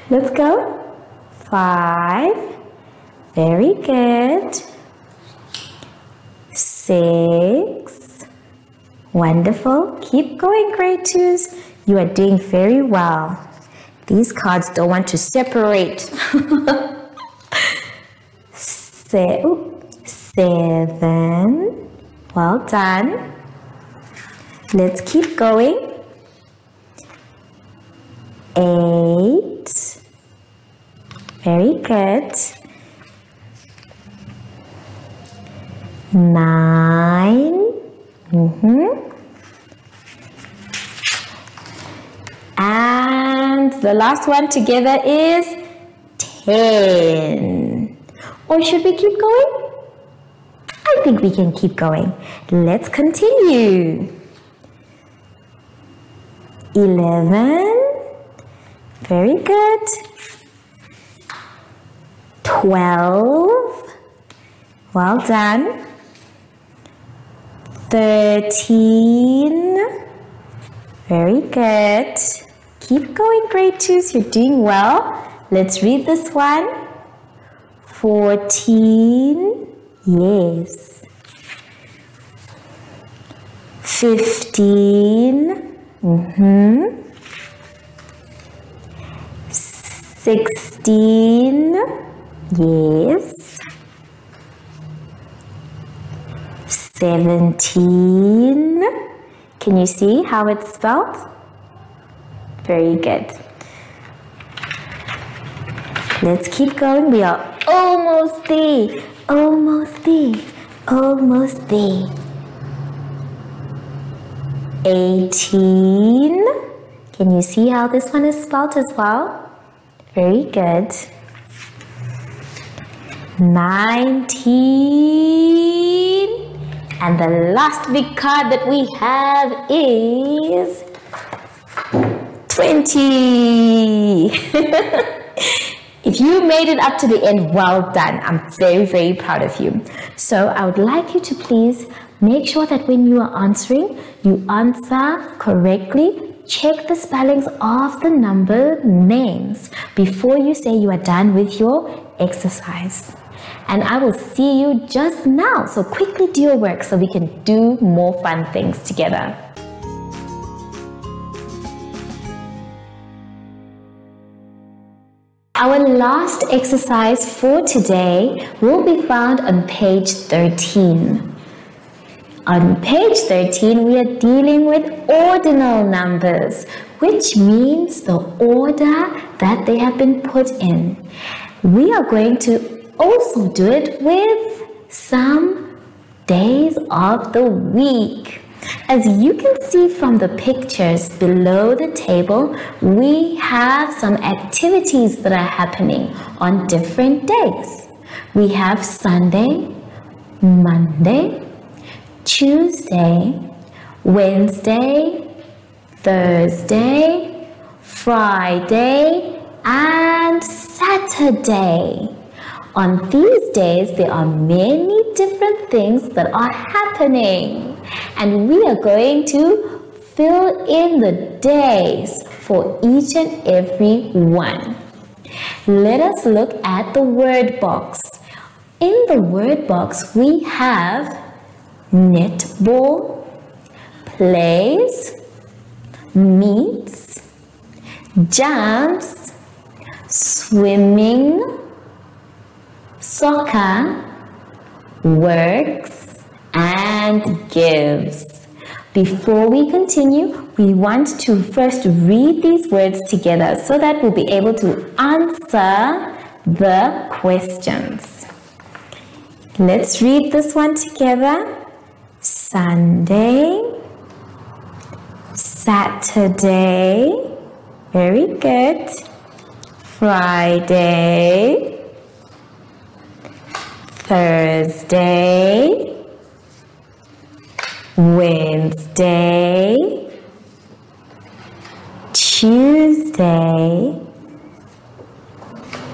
C: let's go, 5, very good, 6, wonderful, keep going, grade 2s, you are doing very well. These cards don't want to separate. 7, well done. Let's keep going. 8, very good. 9, and the last one together is 10. Or should we keep going? I think we can keep going. Let's continue. 11, very good. 12, well done. 13, very good. Keep going, grade 2s, you're doing well. Let's read this one. 14, yes. 15, 16, yes. 17, can you see how it's spelled? Very good. Let's keep going. We are almost there. Almost there. Almost there. 18. Can you see how this one is spelled as well? Very good. 19. And the last big card that we have is 20. If you made it up to the end, well done. I'm very, very proud of you. So I would like you to please make sure that when you are answering, you answer correctly. Check the spellings of the number names before you say you are done with your exercise. And I will see you just now. So quickly do your work so we can do more fun things together. Our last exercise for today will be found on page 13. On page 13, we are dealing with ordinal numbers, which means the order that they have been put in. We are going to also do it with some days of the week. As you can see from the pictures below the table, we have some activities that are happening on different days. We have Sunday, Monday, Tuesday, Wednesday, Thursday, Friday, and Saturday. On these days, there are many different things that are happening, and we are going to fill in the days for each and every one. Let us look at the word box. In the word box, we have netball, plays, meets, jumps, swimming, soccer, works, and gives. Before we continue, we want to first read these words together so that we'll be able to answer the questions. Let's read this one together. Sunday, Saturday, very good. Friday, Thursday, Wednesday, Tuesday,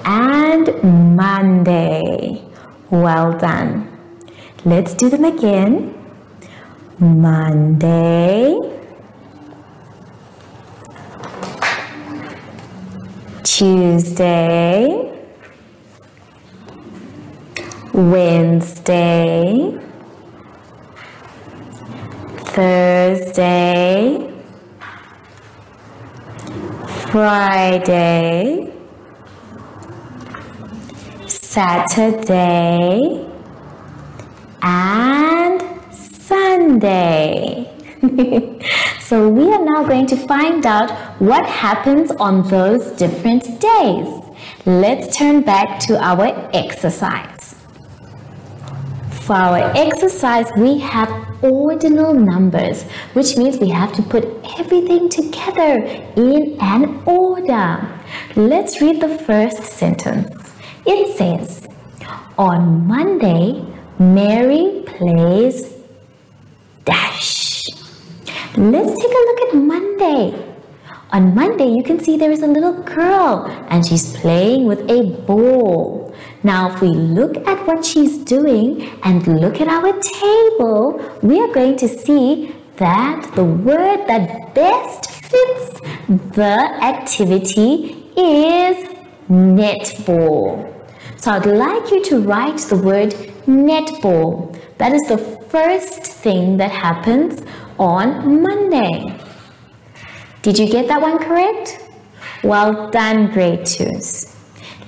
C: and Monday. Well done. Let's do them again. Monday, Tuesday, Wednesday, Thursday, Friday, Saturday, and Sunday. So we are now going to find out what happens on those different days. Let's turn back to our exercise. For our exercise, we have ordinal numbers, which means we have to put everything together in an order. Let's read the first sentence. It says, on Monday, Mary plays dash. Let's take a look at Monday. On Monday, you can see there is a little girl and she's playing with a ball. Now, if we look at what she's doing and look at our table, we are going to see that the word that best fits the activity is netball. So I'd like you to write the word netball. That is the first thing that happens on Monday. Did you get that one correct? Well done, grade 2s.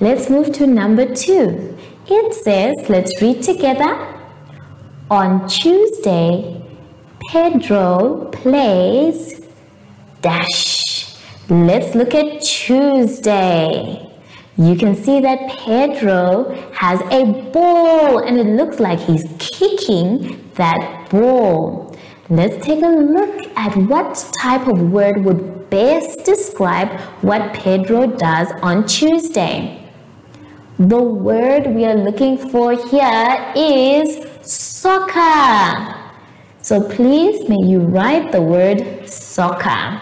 C: Let's move to number 2. It says, let's read together. On Tuesday, Pedro plays dash. Let's look at Tuesday. You can see that Pedro has a ball and it looks like he's kicking that ball. Let's take a look at what type of word would best describe what Pedro does on Tuesday. The word we are looking for here is soccer. So please, may you write the word soccer.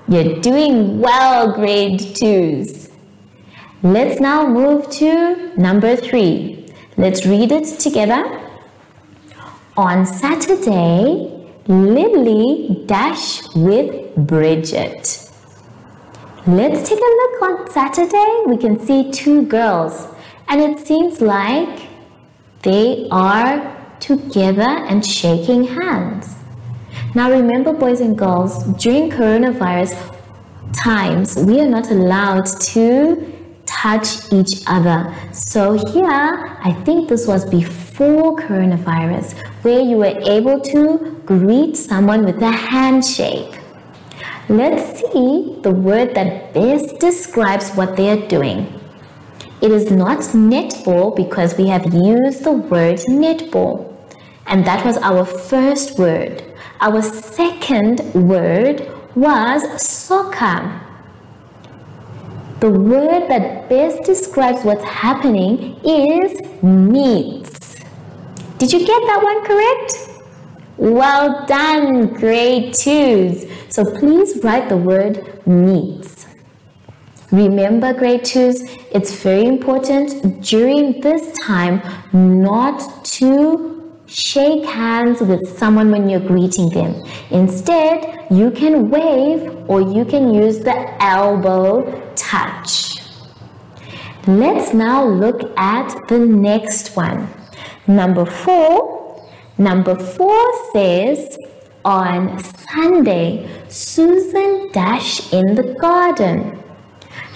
C: You're doing well, grade 2s. Let's now move to number 3. Let's read it together. On Saturday, Lily dashed with Bridget. Let's take a look on Saturday. We can see 2 girls and it seems like they are together and shaking hands. Now remember, boys and girls, during coronavirus times, we are not allowed to touch each other. So here, I think this was before coronavirus, where you were able to greet someone with a handshake. Let's see the word that best describes what they are doing. It is not netball because we have used the word netball. And that was our first word. Our second word was soccer. The word that best describes what's happening is meets. Did you get that one correct? Well done, grade 2s. So please write the word meets. Remember, grade 2s, it's very important during this time not to shake hands with someone when you're greeting them. Instead, you can wave or you can use the elbow touch. Let's now look at the next one. Number 4. Number 4 says, on Sunday, Susan dashed in the garden.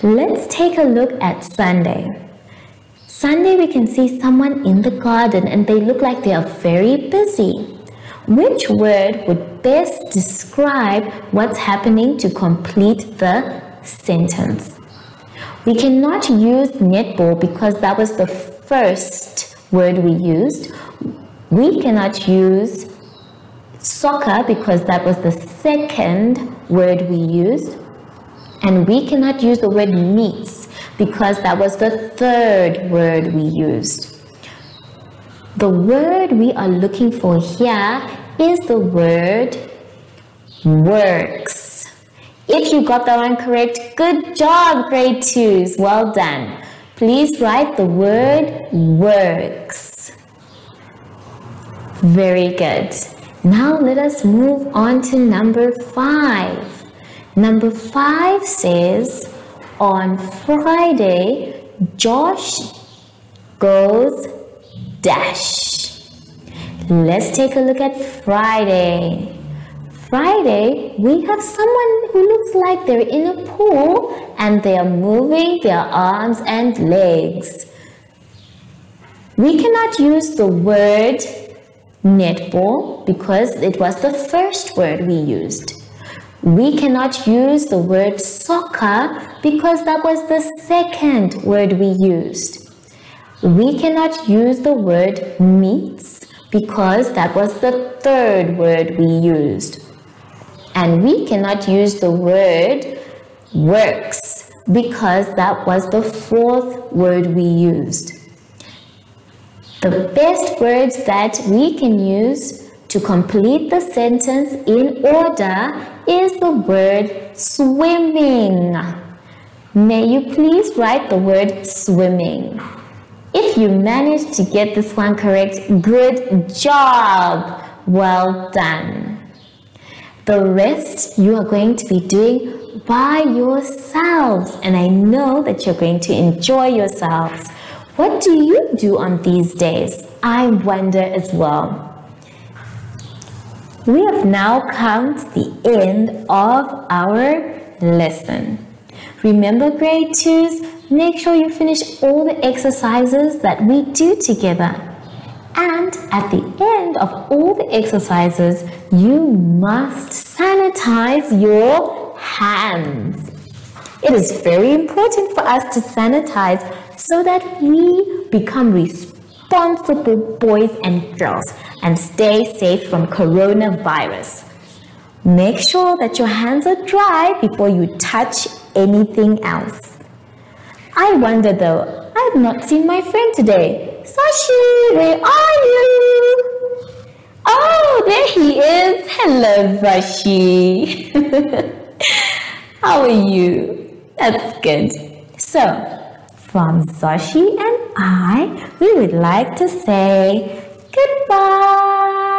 C: Let's take a look at Sunday. Sunday, we can see someone in the garden and they look like they are very busy. Which word would best describe what's happening to complete the sentence? We cannot use netball because that was the first word we used. We cannot use soccer because that was the second word we used. And we cannot use the word meets because that was the third word we used. The word we are looking for here is the word works. If you got that one correct, good job, grade 2s. Well done. Please write the word works. Very good. Now let us move on to number 5. Number 5 says, on Friday, Josh goes dash. Let's take a look at Friday. Friday, we have someone who looks like they're in a pool and they are moving their arms and legs. We cannot use the word netball because it was the first word we used. We cannot use the word soccer because that was the second word we used. We cannot use the word meets because that was the third word we used. And we cannot use the word works because that was the fourth word we used. The best words that we can use to complete the sentence in order is the word swimming. May you please write the word swimming. If you managed to get this one correct, good job. Well done. The rest you are going to be doing by yourselves, and I know that you're going to enjoy yourselves. What do you do on these days? I wonder as well. We have now come to the end of our lesson. Remember, grade 2s, make sure you finish all the exercises that we do together. And at the end of all the exercises, you must sanitize your hands. It is very important for us to sanitize so that we become responsible boys and girls and stay safe from coronavirus. Make sure that your hands are dry before you touch anything else. I wonder though, I have not seen my friend today. Sashi, where are you? Oh, there he is. Hello, Sashi. How are you? That's good. So, from Sashi and I, we would like to say goodbye.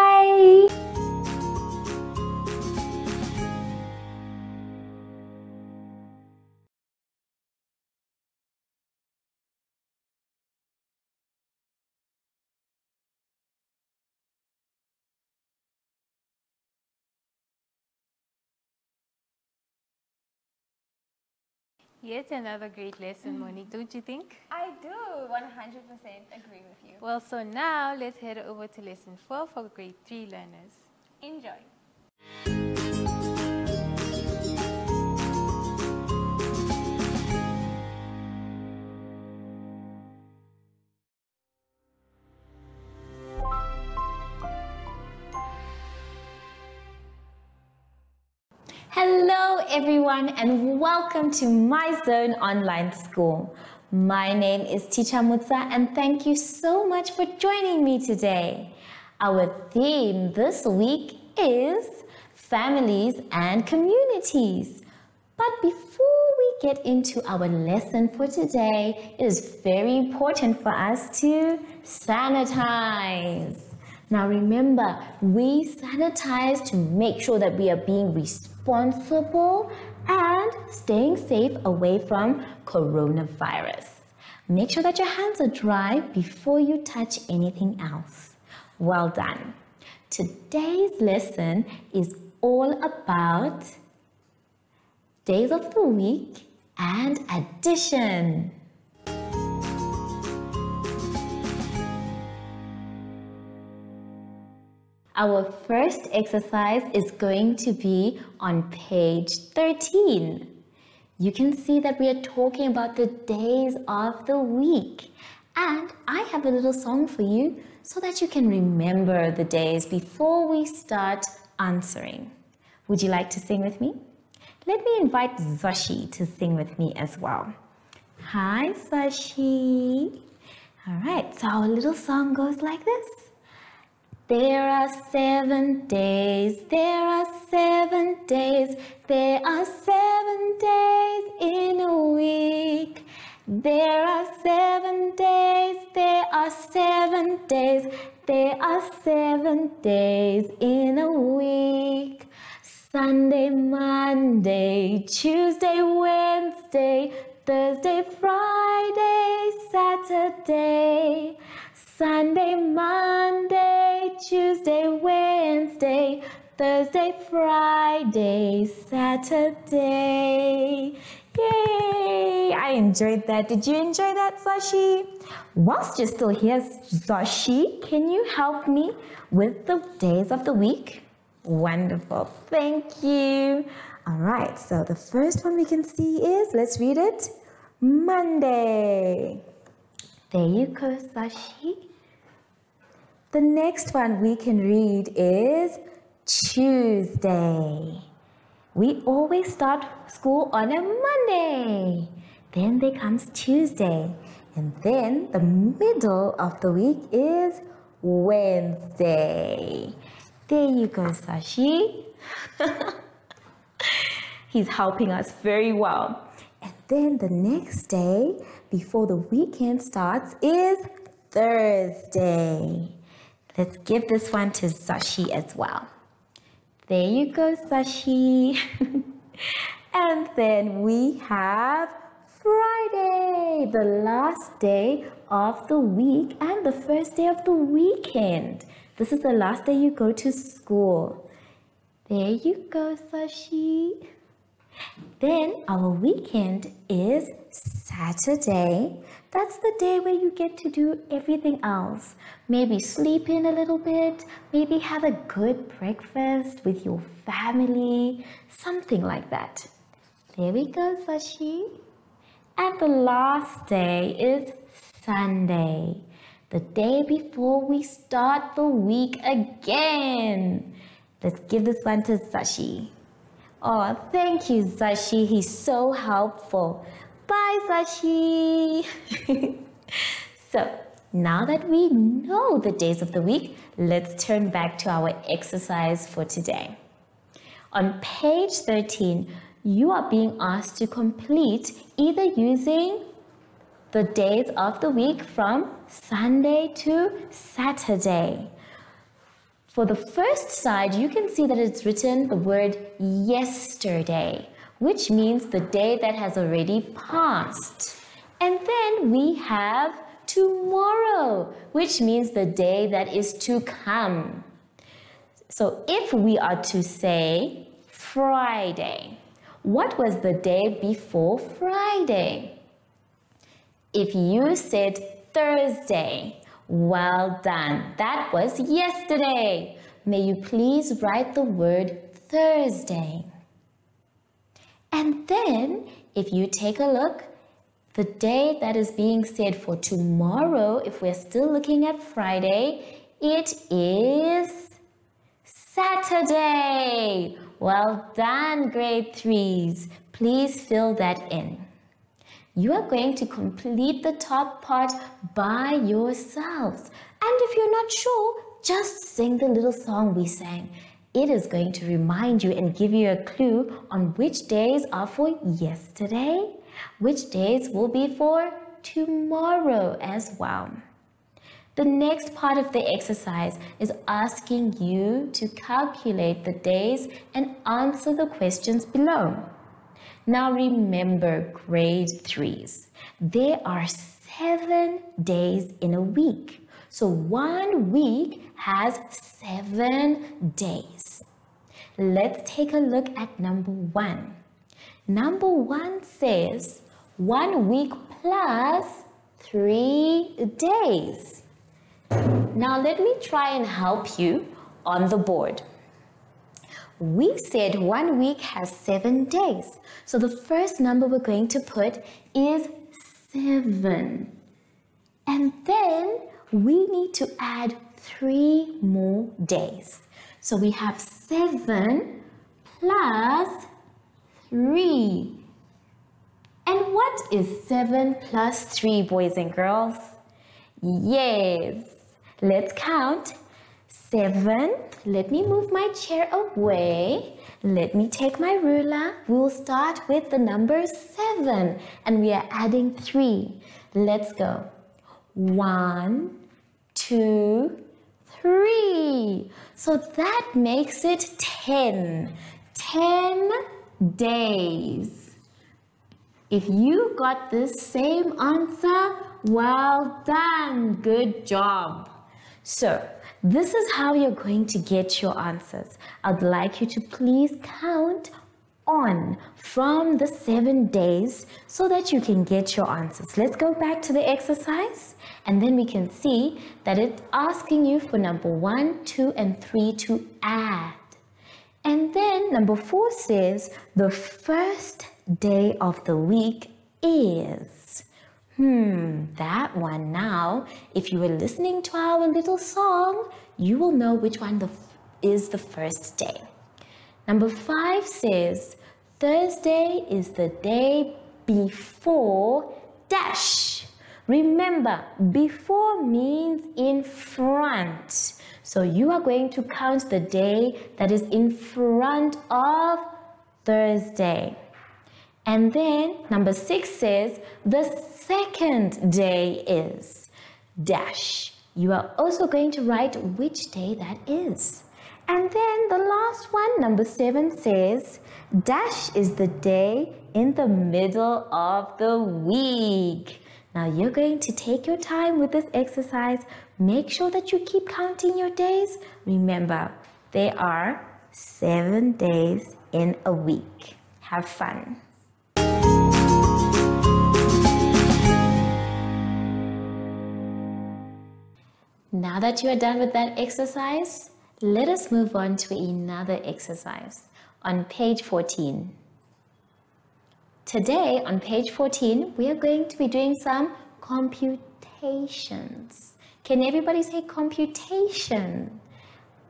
B: Yet another great lesson, Monique, don't you think?
A: I do 100% agree with you.
B: Well, so now let's head over to lesson 4 for grade 3 learners.
A: Enjoy.
C: Hello everyone and welcome to My Zone Online School. My name is Teacher Mutsa and thank you so much for joining me today. Our theme this week is families and communities. But before we get into our lesson for today, it is very important for us to sanitize. Now remember, we sanitize to make sure that we are being responsible and staying safe away from coronavirus. Make sure that your hands are dry before you touch anything else. Well done. Today's lesson is all about days of the week and addition. Our first exercise is going to be on page 13. You can see that we are talking about the days of the week. And I have a little song for you so that you can remember the days before we start answering. Would you like to sing with me? Let me invite Zoshi to sing with me as well. Hi, Zoshi. All right, so our little song goes like this. There are 7 days, there are 7 days, there are 7 days in a week. There are 7 days, there are 7 days, there are 7 days in a week. Sunday, Monday, Tuesday, Wednesday, Thursday, Friday, Saturday. Sunday, Monday, Tuesday, Wednesday, Thursday, Friday, Saturday. Yay! I enjoyed that. Did you enjoy that, Zoshi? Whilst you're still here, Zoshi, can you help me with the days of the week? Wonderful. Thank you. All right, so the first one we can see is, let's read it, Monday. There you go, Zoshi. The next one we can read is Tuesday. We always start school on a Monday. Then there comes Tuesday. And then the middle of the week is Wednesday. There you go, Sashi. He's helping us very well. And then the next day before the weekend starts is Thursday. Let's give this one to Sashi as well. There you go, Sashi. And then we have Friday, the last day of the week and the first day of the weekend. This is the last day you go to school. There you go, Sashi. Then our weekend is Saturday. That's the day where you get to do everything else. Maybe sleep in a little bit, maybe have a good breakfast with your family, something like that. There we go, Sashi. And the last day is Sunday, the day before we start the week again. Let's give this one to Sashi. Oh, thank you, Zashi. He's so helpful. Bye, Zashi. So, now that we know the days of the week, let's turn back to our exercise for today. On page 13, you are being asked to complete either using the days of the week from Sunday to Saturday. For the first side, you can see that it's written the word yesterday, which means the day that has already passed. And then we have tomorrow, which means the day that is to come. So if we are to say Friday, What was the day before Friday? If you said Thursday, well done. That was yesterday. May you please write the word Thursday. And then, if you take a look, the day that is being said for tomorrow, if we're still looking at Friday, it is Saturday. Well done, grade 3s. Please fill that in. You are going to complete the top part by yourselves. And if you're not sure, just sing the little song we sang. It is going to remind you and give you a clue on which days are for yesterday, which days will be for tomorrow as well. The next part of the exercise is asking you to calculate the days and answer the questions below. Now remember, grade 3s, there are 7 days in a week. So 1 week has 7 days. Let's take a look at number 1. Number 1 says 1 week plus 3 days. Now let me try and help you on the board. We said 1 week has 7 days. So the first number we're going to put is 7. And then we need to add 3 more days. So we have 7 plus 3. And what is 7 plus 3, boys and girls? Yes, let's count. 7, let me move my chair away. Let me take my ruler. We'll start with the number 7 and we are adding 3. Let's go. 1, 2, 3. So that makes it 10. 10 days. If you got this same answer, well done. Good job. So, this is how you're going to get your answers. I'd like you to please count on from the 7 days so that you can get your answers. Let's go back to the exercise and then we can see that it's asking you for number 1, 2, and 3 to add. And then number 4 says the first day of the week is. That one now, if you were listening to our little song, you will know which one is the first day. Number 5 says, Thursday is the day before dash. Remember, before means in front. So you are going to count the day that is in front of Thursday. And then number 6 says the second day is dash. You are also going to write which day that is. And then the last one, number 7 says dash is the day in the middle of the week. Now you're going to take your time with this exercise. Make sure that you keep counting your days. Remember, there are 7 days in a week. Have fun. Now that you are done with that exercise, let us move on to another exercise on page 14. Today on page 14, we are going to be doing some computations. Can everybody say computation?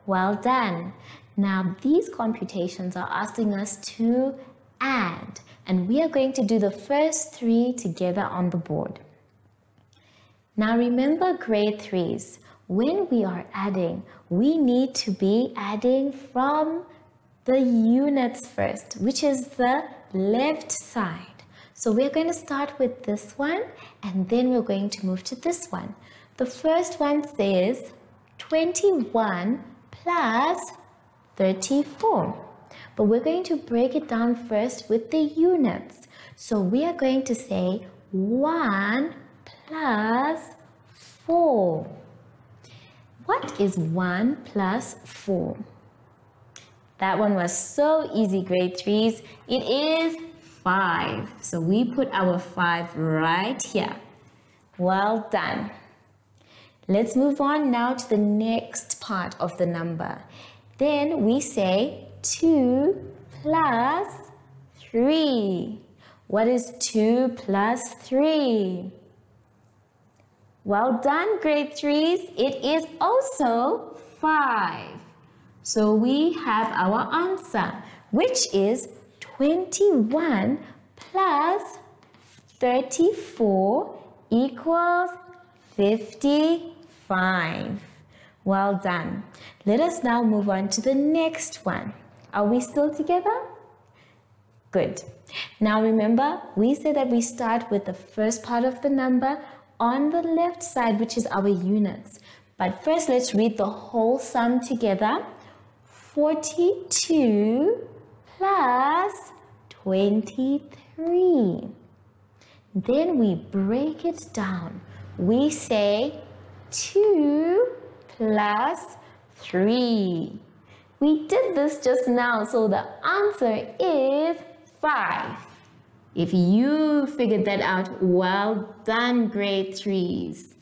C: Well done. Now these computations are asking us to add, and we are going to do the first 3 together on the board. Now remember, grade 3s, when we are adding, we need to be adding from the units first, which is the left side. So we're going to start with this one and then we're going to move to this one. The first one says 21 plus 34. But we're going to break it down first with the units. So we are going to say 1 plus 4. What is 1 plus 4? That one was so easy, grade 3s. It is 5. So we put our 5 right here. Well done. Let's move on now to the next part of the number. Then we say 2 plus 3. What is 2 plus 3? Well done, grade 3s. It is also 5. So we have our answer, which is 21 plus 34 equals 55. Well done. Let us now move on to the next one. Are we still together? Good. Now remember, we said that we start with the first part of the number on the left side, which is our units. But first, let's read the whole sum together. 42 plus 23. Then we break it down. We say 2 plus 3. We did this just now, so the answer is 5. If you figured that out, well done, grade 3s.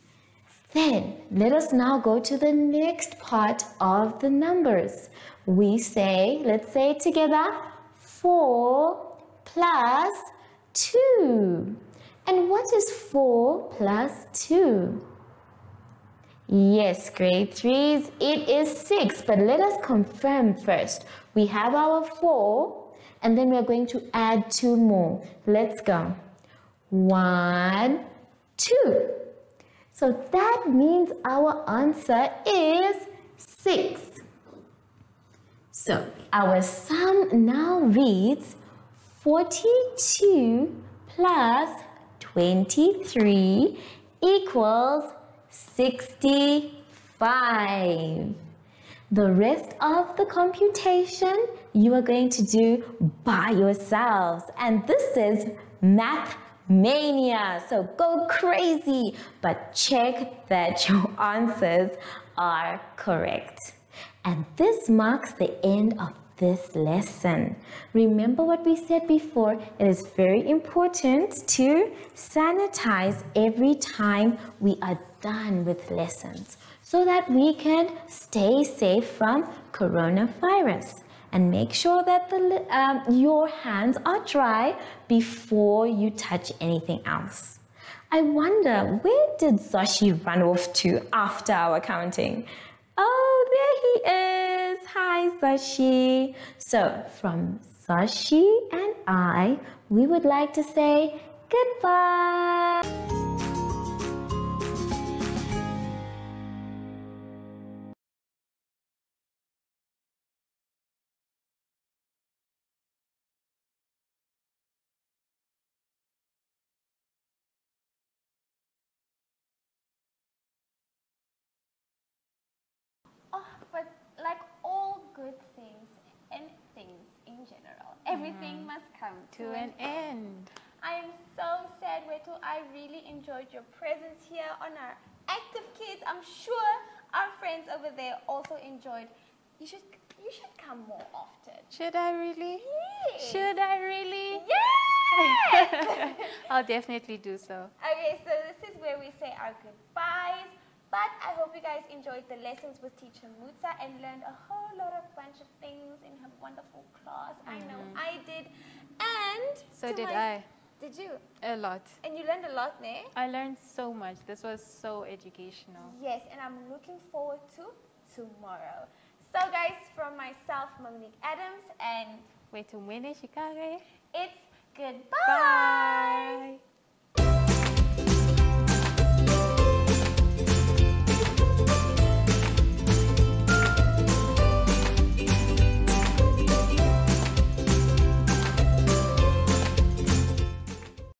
C: Then let us now go to the next part of the numbers. We say, let's say it together, 4 plus 2. And what is 4 plus 2? Yes, grade 3s, it is 6. But let us confirm first. We have our 4, and then we are going to add 2 more. Let's go. 1, 2. So that means our answer is 6. So our sum now reads 42 plus 23 equals 65. The rest of the computation you are going to do by yourselves. And this is Math Mania. So go crazy, but check that your answers are correct. And this marks the end of this lesson. Remember what we said before, it is very important to sanitize every time we are done with lessons so that we can stay safe from coronavirus. And make sure that your hands are dry before you touch anything else. I wonder, where did Zoshi run off to after our counting? Oh, there he is. Hi, Zoshi. So, from Zoshi and I, we would like to say goodbye.
A: Oh, but like all good things and things in general, everything must come
B: To an end.
A: I am so sad, Wetu. I really enjoyed your presence here on our Active Kids. I'm sure our friends over there also enjoyed. You should come more often.
B: Should I really?
A: Yes.
B: Should I really?
A: Yes!
B: I'll definitely do so.
A: Okay, so this is where we say our goodbyes. But I hope you guys enjoyed the lessons with Teacher Mutsa and learned a whole lot of bunch of things in her wonderful class. I know I did. And
B: So did I.
A: Did you?
B: A lot.
A: And you learned a lot there?
B: I learned so much. This was so educational.
A: Yes, and I'm looking forward to tomorrow. So guys, from myself, Monique Adams, and
B: Wait to Shikare.
A: it's goodbye.
B: Bye.